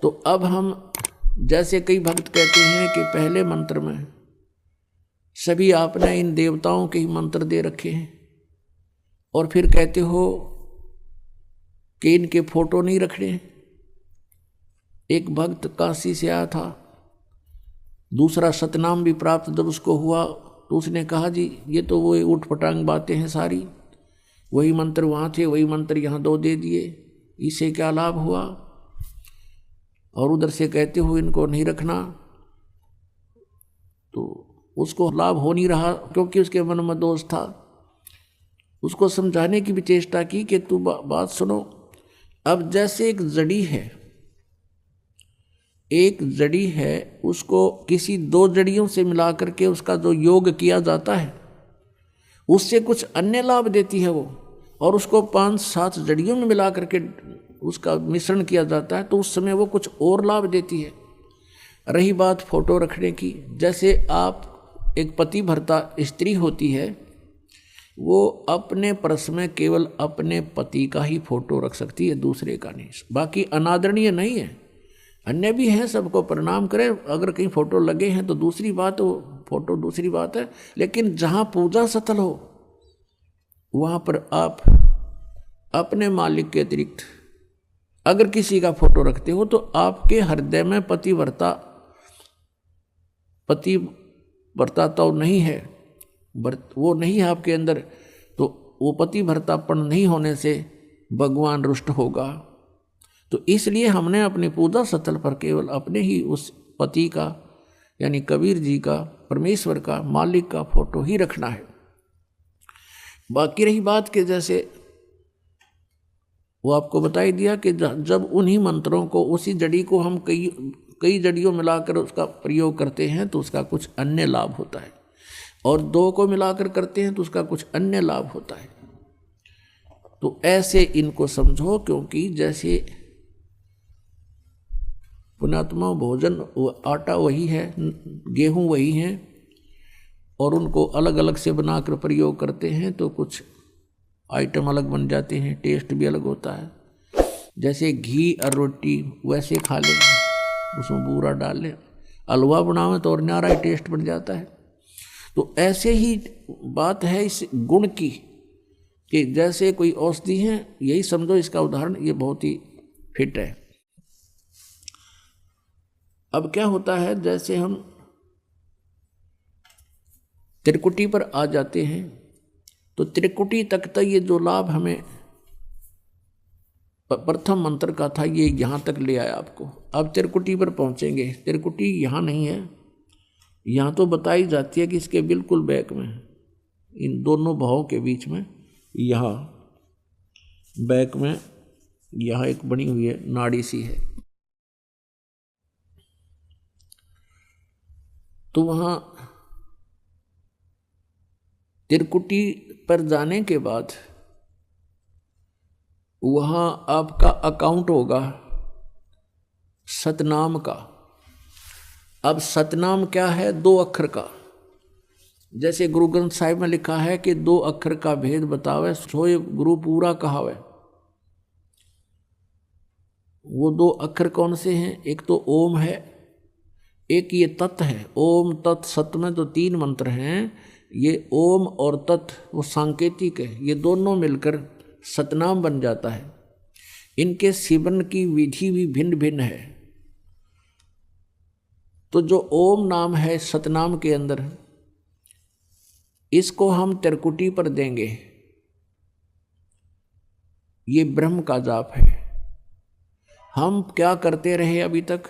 तो अब हम जैसे कई भक्त कहते हैं कि पहले मंत्र में सभी आपने इन देवताओं के ही मंत्र दे रखे हैं, और फिर कहते हो कि इनके फोटो नहीं रखने। एक भक्त काशी से आया था, दूसरा सतनाम भी प्राप्त जब उसको हुआ तो उसने कहा जी ये तो वो उठ पटांग बातें हैं सारी, वही मंत्र वहाँ थे वही मंत्र यहाँ दो दे दिए, इससे क्या लाभ हुआ। और उधर से कहते हो इनको नहीं रखना, तो उसको लाभ हो नहीं रहा क्योंकि उसके मन में दोष था। उसको समझाने की भी चेष्टा की कि तू बात सुनो। अब जैसे एक जड़ी है उसको किसी दो जड़ियों से मिला करके उसका जो योग किया जाता है उससे कुछ अन्य लाभ देती है वो, और उसको 5-7 जड़ियों में मिला करके उसका मिश्रण किया जाता है तो उस समय वो कुछ और लाभ देती है। रही बात फोटो रखने की, जैसे आप एक पति भर्ता स्त्री होती है वो अपने पर्स में केवल अपने पति का ही फोटो रख सकती है, दूसरे का नहीं। बाकी अनादरणीय नहीं है, अन्य भी हैं, सबको प्रणाम करें। अगर कहीं फोटो लगे हैं तो दूसरी बात, वो फोटो दूसरी बात है, लेकिन जहाँ पूजा स्थल हो वहाँ पर आप अपने मालिक के अतिरिक्त अगर किसी का फोटो रखते हो तो आपके हृदय में पतिव्रता तो नहीं है, वो नहीं है आपके अंदर, तो वो पतिव्रतापन नहीं होने से भगवान रुष्ट होगा। तो इसलिए हमने अपने पूजा स्थल पर केवल अपने ही उस पति का यानी कबीर जी का, परमेश्वर का, मालिक का फोटो ही रखना है। बाकी रही बात के जैसे वो आपको बता ही दिया कि जब उन्हीं मंत्रों को, उसी जड़ी को हम कई जड़ियों मिलाकर उसका प्रयोग करते हैं तो उसका कुछ अन्य लाभ होता है, और 2 को मिलाकर करते हैं तो उसका कुछ अन्य लाभ होता है। तो ऐसे इनको समझो, क्योंकि जैसे पुण्यात्मा भोजन आटा वही है, गेहूं वही है, और उनको अलग अलग से बनाकर प्रयोग करते हैं तो कुछ आइटम अलग बन जाते हैं, टेस्ट भी अलग होता है। जैसे घी और रोटी वैसे खा लें, उसमें बूरा डाल लें, हलवा बनावें तो और न्यारा ही टेस्ट बन जाता है। तो ऐसे ही बात है इस गुण की कि जैसे कोई औषधि है, यही समझो इसका उदाहरण, ये बहुत ही फिट है। अब क्या होता है, जैसे हम त्रिकुटी पर आ जाते हैं तो त्रिकुटी तक ये जो लाभ हमें प्रथम मंत्र का था ये यहाँ तक ले आया आपको। अब त्रिकुटी पर पहुँचेंगे, त्रिकुटी यहाँ नहीं है, यहाँ तो बताई जाती है कि इसके बिल्कुल बैक में, इन दोनों भावों के बीच में, यहाँ बैक में यहाँ एक बनी हुई है नाड़ी सी है। तो वहाँ त्रिकुटी पर जाने के बाद वहाँ आपका अकाउंट होगा सतनाम का। अब सतनाम क्या है? 2 अक्षर का। जैसे गुरु ग्रंथ साहिब में लिखा है कि 2 अक्षर का भेद बतावे सोए गुरु पूरा कहावे। वो 2 अक्षर कौन से हैं? एक तो ओम है, एक ये तत् है। ओम तत् सत में तो 3 मंत्र हैं, ये ओम और तत् वो सांकेतिक है, ये दोनों मिलकर सतनाम बन जाता है। इनके सेवन की विधि भी भिन्न भिन्न है। तो जो ओम नाम है सतनाम के अंदर, इसको हम त्रिकुटी पर देंगे, ये ब्रह्म का जाप है। हम क्या करते रहे अभी तक?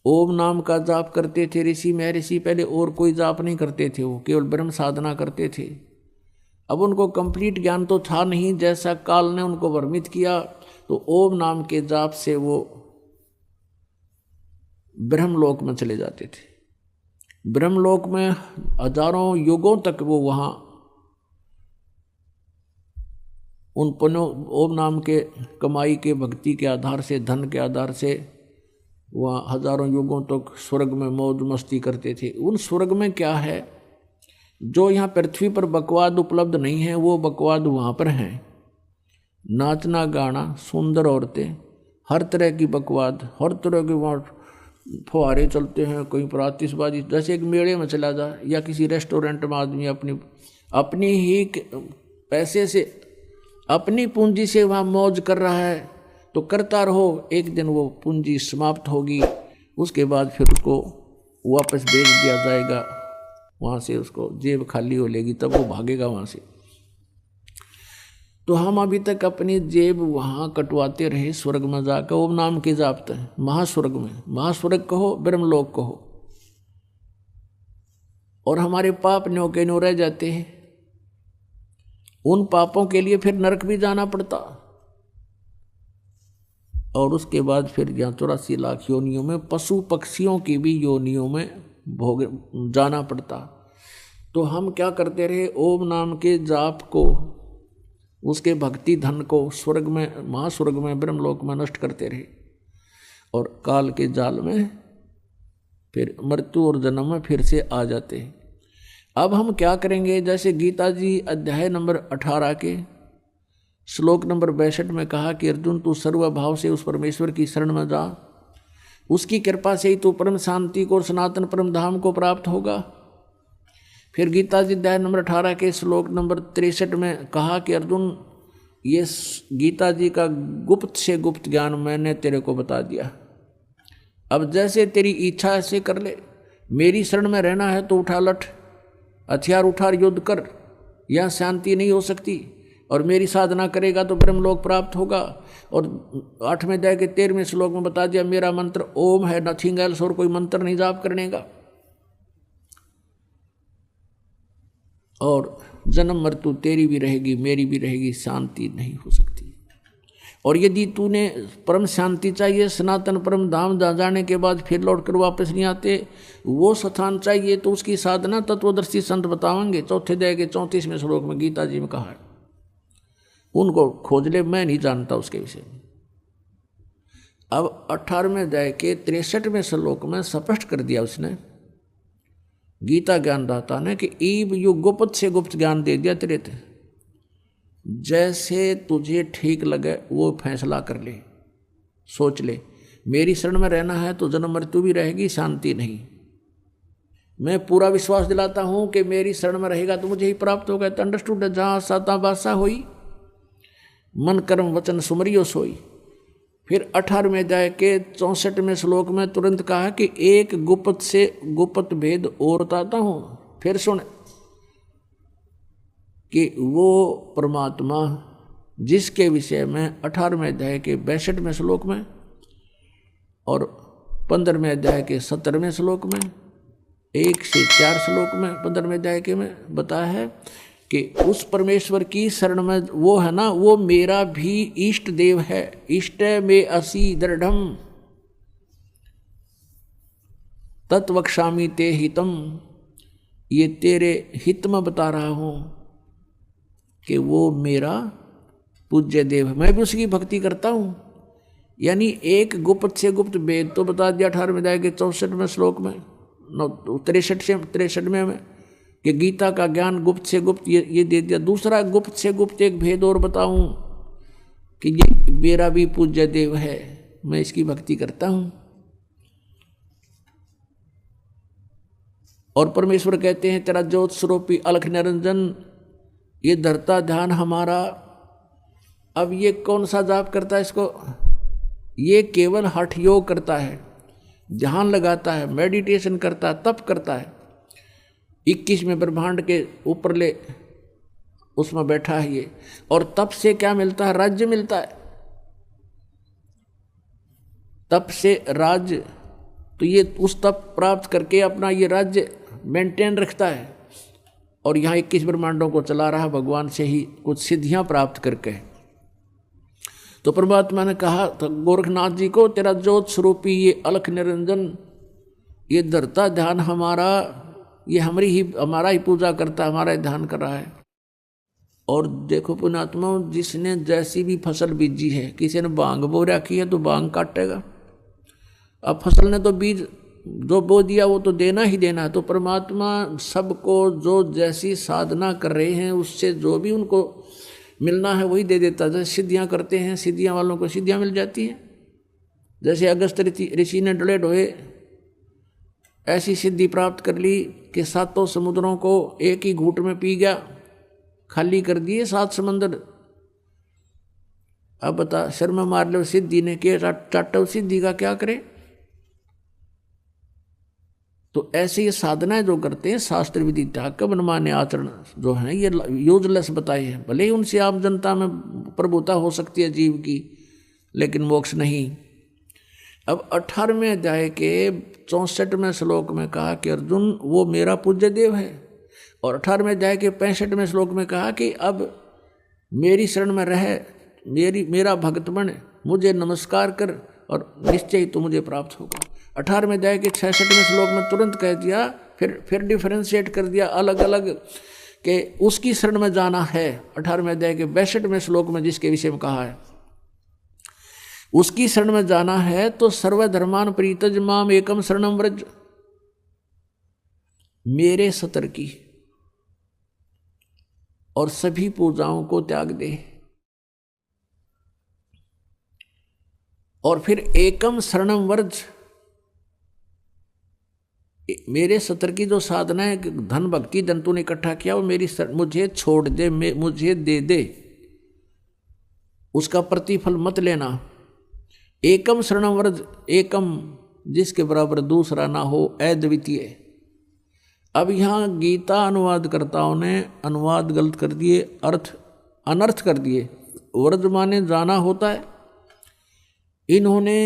ओम नाम का जाप करते थे ऋषि महर्षि पहले, और कोई जाप नहीं करते थे, वो केवल ब्रह्म साधना करते थे। अब उनको कंप्लीट ज्ञान तो था नहीं, जैसा काल ने उनको भ्रमित किया, तो ओम नाम के जाप से वो ब्रह्मलोक में चले जाते थे। ब्रह्मलोक में हजारों युगों तक वो वहाँ उन ओम नाम के कमाई के भक्ति के आधार से, धन के आधार से वहाँ हजारों युगों तक स्वर्ग में मौज मस्ती करते थे। उन स्वर्ग में क्या है, जो यहाँ पृथ्वी पर बकवाद उपलब्ध नहीं है, वो बकवाद वहाँ पर हैं। नाचना गाना, सुंदर औरतें, हर तरह की बकवाद, हर तरह के वहाँ फुहारे चलते हैं, कहीं पर आतिशबाजी। जैसे एक मेले में चला जा या किसी रेस्टोरेंट में आदमी अपनी ही पैसे से, अपनी पूंजी से वहाँ मौज कर रहा है, तो करता रहो, एक दिन वो पूंजी समाप्त होगी, उसके बाद फिर उसको वापस भेज दिया जाएगा वहाँ से, उसको जेब खाली हो लेगी, तब वो भागेगा वहाँ से। तो हम अभी तक अपनी जेब वहाँ कटवाते रहे स्वर्ग में जाकर, ओम नाम के जाप है, महास्वर्ग में, महास्वर्ग कहो, ब्रह्मलोक कहो, और हमारे पाप न्यो के न्यो रह जाते हैं। उन पापों के लिए फिर नरक भी जाना पड़ता, और उसके बाद फिर यहाँ 84 लाख योनियों में, पशु पक्षियों की भी योनियों में भोग जाना पड़ता। तो हम क्या करते रहे, ओम नाम के जाप को, उसके भक्ति धन को स्वर्ग में, महास्वर्ग में, ब्रह्मलोक में नष्ट करते रहे, और काल के जाल में फिर मृत्यु और जन्म में फिर से आ जाते हैं। अब हम क्या करेंगे, जैसे गीता जी अध्याय नंबर 18 के श्लोक नंबर 62 में कहा कि अर्जुन तू सर्वभाव से उस परमेश्वर की शरण में जा, उसकी कृपा से ही तू परम शांति को और सनातन परम धाम को प्राप्त होगा। फिर गीता जी अध्याय नंबर 18 के श्लोक नंबर 63 में कहा कि अर्जुन ये गीता जी का गुप्त से गुप्त ज्ञान मैंने तेरे को बता दिया, अब जैसे तेरी इच्छा ऐसे कर ले। मेरी शरण में रहना है तो उठा लठ, हथियार उठा युद्ध कर, यह शांति नहीं हो सकती, और मेरी साधना करेगा तो ब्रह्मलोक प्राप्त होगा। और 8वें अध्याय के 13वें श्लोक में बता दिया मेरा मंत्र ओम है, नथिंग एल्स, और कोई मंत्र नहीं जाप करने का, और जन्म मृत्यु तेरी भी रहेगी मेरी भी रहेगी, शांति नहीं हो सकती। और यदि तूने परम शांति चाहिए, सनातन परम धाम जाने के बाद फिर लौट कर वापस नहीं आते, वो स्थान चाहिए, तो उसकी साधना तत्वदर्शी संत बताएंगे। 4 अध्याय के 34वें श्लोक में गीता जी में कहा है, उनको खोज ले, मैं नहीं जानता उसके विषय में। अब 18वें अध्याय के 63वें श्लोक में स्पष्ट कर दिया उसने, गीता ज्ञानदाता ने, कि ईब यु गुप्त से गुप्त ज्ञान दे दिया तेरे थे, जैसे तुझे ठीक लगे वो फैसला कर ले, सोच ले। मेरी शरण में रहना है तो जन्म मृत्यु भी रहेगी, शांति नहीं। मैं पूरा विश्वास दिलाता हूं कि मेरी शरण में रहेगा तो मुझे ही प्राप्त होगा। तो अंडरस्टूड, जहाँ साता बादशाह होई, मन कर्म वचन सुमरियो सोई। फिर 18वें अध्याय के 64वें श्लोक में तुरंत कहा कि एक गुप्त से गुप्त भेद और बताता हूं। फिर सुन कि वो परमात्मा जिसके विषय में 18वें अध्याय के 62वें श्लोक में और 15वें अध्याय के 17वें श्लोक में, 1 से 4 श्लोक में 15वें अध्याय के में बताया है कि उस परमेश्वर की शरण में वो है ना, वो मेरा भी इष्ट देव है। इष्ट में असी दृढ़म तत्वक्षामि ते हितम, ये तेरे हित में बता रहा हूं कि वो मेरा पूज्य देव है, मैं भी उसकी भक्ति करता हूं। यानी एक गुप्त से गुप्त भेद तो बता दिया 18वें अध्याय के 64वें श्लोक में, 63 में कि गीता का ज्ञान गुप्त से गुप्त ये दे दिया। दूसरा गुप्त से गुप्त एक भेद और बताऊं कि ये मेरा भी पूज्य देव है, मैं इसकी भक्ति करता हूं। और परमेश्वर कहते हैं तेरा ज्योत स्वरूपी अलख निरंजन ये धरता ध्यान हमारा। अब ये कौन सा जाप करता है इसको, ये केवल हठ योग करता है, ध्यान लगाता है, मेडिटेशन करता है, तप करता है। 21वें ब्रह्मांड के ऊपर ले उसमें बैठा है ये। और तप से क्या मिलता है, राज्य मिलता है। तप से राज्य, तो ये उस तप प्राप्त करके अपना ये राज्य मेंटेन रखता है, और यहाँ 21 ब्रह्मांडों को चला रहा भगवान से ही कुछ सिद्धियां प्राप्त करके। तो परमात्मा ने कहा तो गोरखनाथ जी को, तेरा ज्योत स्वरूपी ये अलख निरंजन ये धरता ध्यान हमारा, ये हमारा ही पूजा करता है, हमारा ही ध्यान कर रहा है। और देखो पुण्यात्मा, जिसने जैसी भी फसल बीजी है, किसी ने बांग बो रखी है तो बांग काटेगा। अब फसल ने तो बीज जो बो दिया वो तो देना ही देना है। तो परमात्मा सबको जो जैसी साधना कर रहे हैं उससे जो भी उनको मिलना है वही दे देता है। जैसे सिद्धियाँ करते हैं, सिद्धियाँ वालों को सिद्धियाँ मिल जाती हैं, जैसे अगस्त ऋषि ने डले ढोए ऐसी सिद्धि प्राप्त कर ली कि सातों समुद्रों को एक ही घूंट में पी गया, खाली कर दिए 7 समंदर। अब बता, शर्म मार लो सिद्धि ने के चाटो सिद्धि का क्या करे। तो ऐसे ये साधनाएं जो करते हैं शास्त्र विधि त्याग का मनमाने आचरण जो है ये यूजलेस बताए हैं। भले ही उनसे आम जनता में प्रभुता हो सकती है जीव की, लेकिन मोक्ष नहीं। अब 18वें अध्याय के 64वें श्लोक में कहा कि अर्जुन वो मेरा पूज्य देव है, और 18वें अध्याय के 65वें श्लोक में कहा कि अब मेरी शरण में रह, मेरा भक्त बन, मुझे नमस्कार कर और निश्चय ही तो मुझे प्राप्त होगा। 18वें अध्याय के 66वें श्लोक में तुरंत कह दिया, फिर डिफरेंशिएट कर दिया अलग अलग कि उसकी शरण में जाना है। 18वें अध्याय के 62वें श्लोक में जिसके विषय में कहा है उसकी शरण में जाना है, तो सर्वधर्मान परित्यज माम एकम शरणम व्रज, मेरे सतर की और सभी पूजाओं को त्याग दे। और फिर एकम शरणम व्रज, मेरे सतर की जो साधना है, धन भक्ति धन तूने इकट्ठा किया, वो मेरी मुझे छोड़ दे, मुझे दे दे, उसका प्रतिफल मत लेना। एकम शरणम व्रज, एकम जिसके बराबर दूसरा ना हो, अद्वितीय। अब यहाँ गीता अनुवादकर्ताओं ने अनुवाद गलत कर दिए, अर्थ अनर्थ कर दिए। व्रज माने जाना होता है, इन्होंने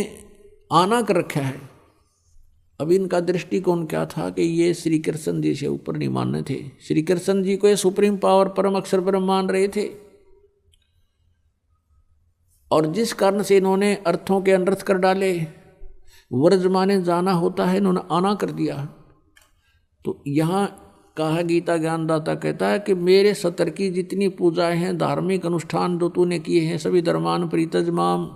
आना कर रखा है। अब इनका दृष्टिकोण क्या था कि ये श्री कृष्ण जी से ऊपर नहीं मानने थे, श्री कृष्ण जी को ये सुप्रीम पावर परम अक्षर परम मान रहे थे, और जिस कारण से इन्होंने अर्थों के अनर्थ कर डाले। व्रज माने जाना होता है, इन्होंने आना कर दिया। तो यहाँ कहा, गीता ज्ञानदाता कहता है कि मेरे सतर की जितनी पूजाएं हैं, धार्मिक अनुष्ठान जो तूने किए हैं, सभी धर्मान परित्यज माम,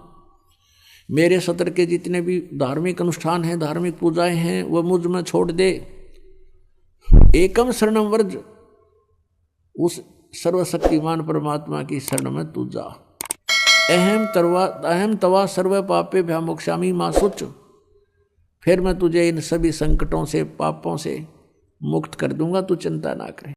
मेरे सतर के जितने भी धार्मिक अनुष्ठान हैं, धार्मिक पूजाएं हैं, वह मुझ में छोड़ दे। एकम शरणम व्रज, उस सर्वशक्तिमान परमात्मा की शरण में तू जा। अहम तवा सर्व पापे भ्यामोक्षामि मां शुच, फिर मैं तुझे इन सभी संकटों से पापों से मुक्त कर दूंगा, तू चिंता ना करे।